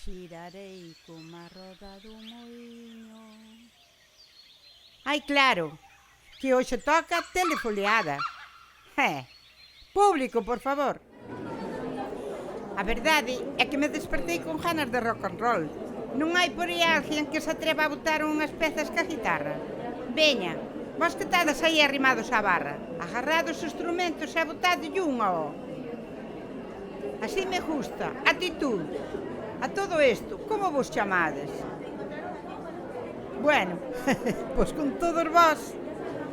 Xirarei como a roda do moinho. Ai, claro, que hoxe toca telefoleada. Público, por favor. A verdade é que me despertei con ganas de rock and roll. Non hai por aí alguén que se atreva a botar unhas pezas ca guitarra. Veña, vos que estades aí arrimados á barra, agarrados os instrumentos e botadelle unha, ó. Así me gusta, actitud. A todo isto, como vos chamades? Bueno, pois con todos vós,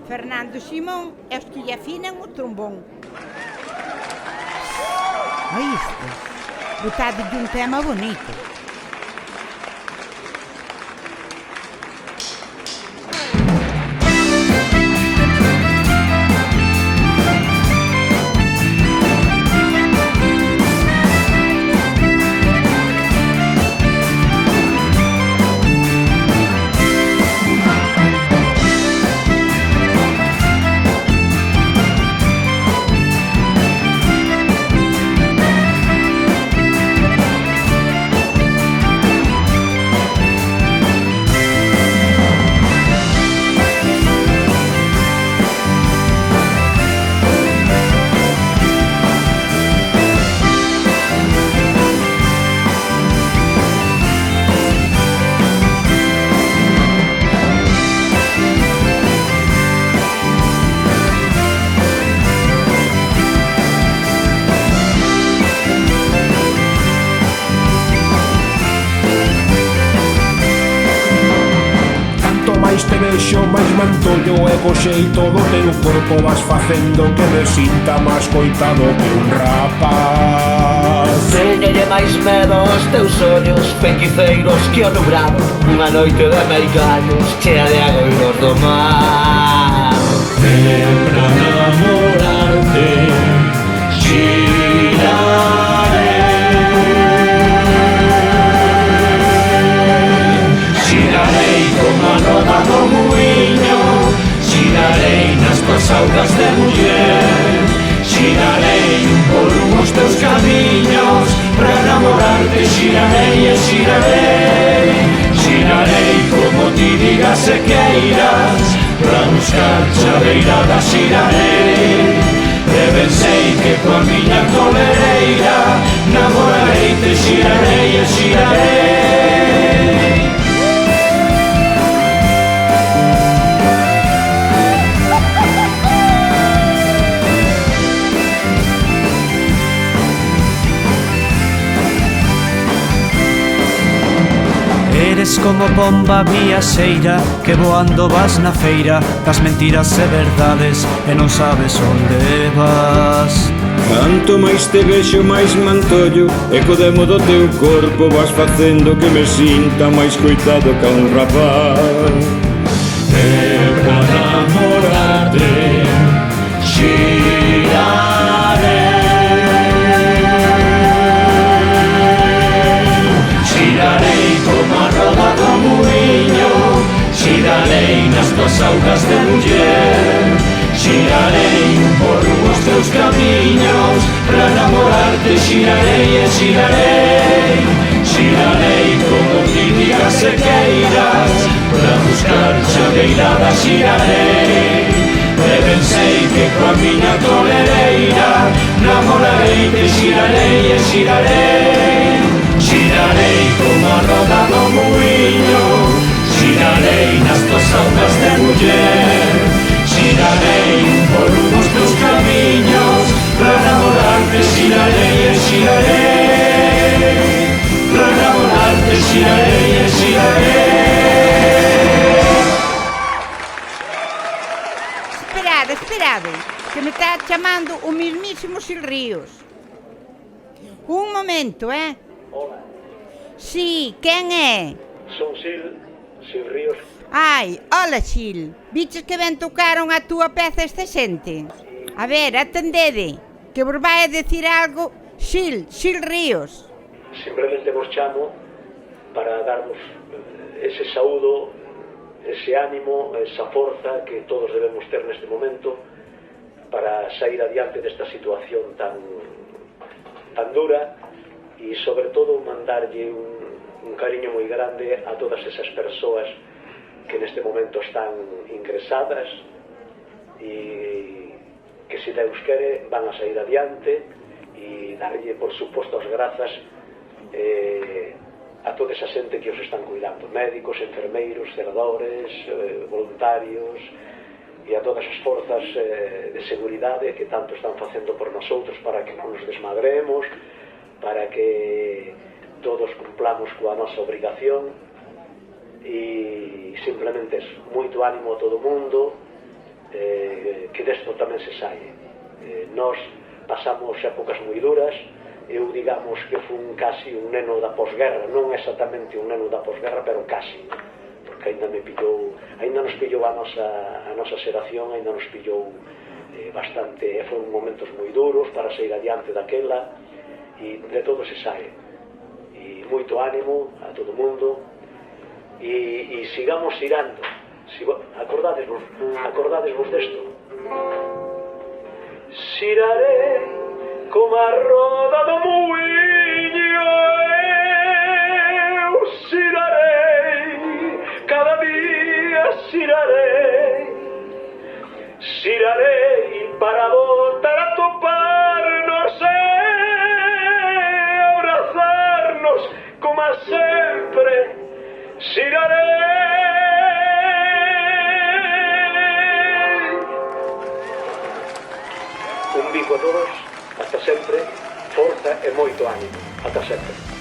Fernando Simón e os que lle afinan o trombón. Oíste? Botadelle un tema bonito. Te vexo máis mantollo e co xeito do teu corpo vas facendo que me sinta máis coitado que un rapaz. Teñelle máis medo aos teus ollos feticeiros que o nubrado, unha noite de americanos chea de agoiros do mar. Ven pra namorarte, xiraré, xirarei como a roda do muiño, xirarei nas tuas augas de muller, xirarei un por un os teus camiños, pra namorarte xirarei e xirarei, xirarei como ti digas e queiras, pra buscar chaveirada xirarei, e ben sei que coa miña colereira namorarei te xirarei e xirarei. Eres como pomba viaxeira que voando vas na feira das mentiras e verdades e non sabes onde vas. Canto máis te vexo máis mantollo e co demo do teu corpo vas facendo que me sinta máis coitado que un rapaz. E pra namorarte xiraré, xirarei como a roda do muiño, xirarei nas tuas augas de muller, xirarei un por un os teus camiños, pra namorarte xirarei e xirarei, xirarei como ti digas e queiras, pra buscar chaveirada xirarei, e ben sei que coa miña tolereira namorarei te xirarei e xirarei, xirarei como a roda do muiño, xirarei nas tuas augas de muller, xirarei un por un os teus camiños, pra namorarte xirarei e xirarei, pra namorarte xirarei e xirarei. Esperade, que me está chamando o mismísimo Sil Ríos. Un momento, Hola, Sí, quen é? son Sil Ríos. Ai, hola Sil. Viches que ben tocaron a túa peza esta xente? A ver, atendede, que vos vai a decir algo Sil Ríos. Simplemente vos chamo para darnos ese saúdo, ese ánimo, esa forza que todos debemos ter neste momento para sair adiante desta situación tan dura e sobre todo mandarlle un cariño moi grande a todas esas persoas que neste momento están ingresadas e que se Deus quere van a sair adiante, e darlle por suposto as grazas a toda esa xente que os están cuidando, médicos, enfermeiros, celadores, voluntarios, e a todas as forzas de seguridade que tanto están facendo por nosotros para que non nos desmadremos, para que todos cumplamos coa nosa obrigación. E simplemente es moito ánimo a todo o mundo, que desto tamén se sae. Nós pasamos épocas moi duras. Eu digamos que fun casi un neno da posguerra, non exactamente un neno da posguerra, pero casi, porque ainda nos pillou a nosa xeración, ainda nos pillou bastante, foron momentos moi duros para sair adiante daquela, e de todo se sae. E moito ánimo a todo o mundo, e sigamos irando. Acordadesvos desto. Xirarei como a roda do muiño, eu xirarei, cada día xirarei, xirarei para voltar a toparnos e abrazarnos como a sempre, xirarei. Un bico a todos. Ata sempre, forza e moito ánimo. Ata sempre.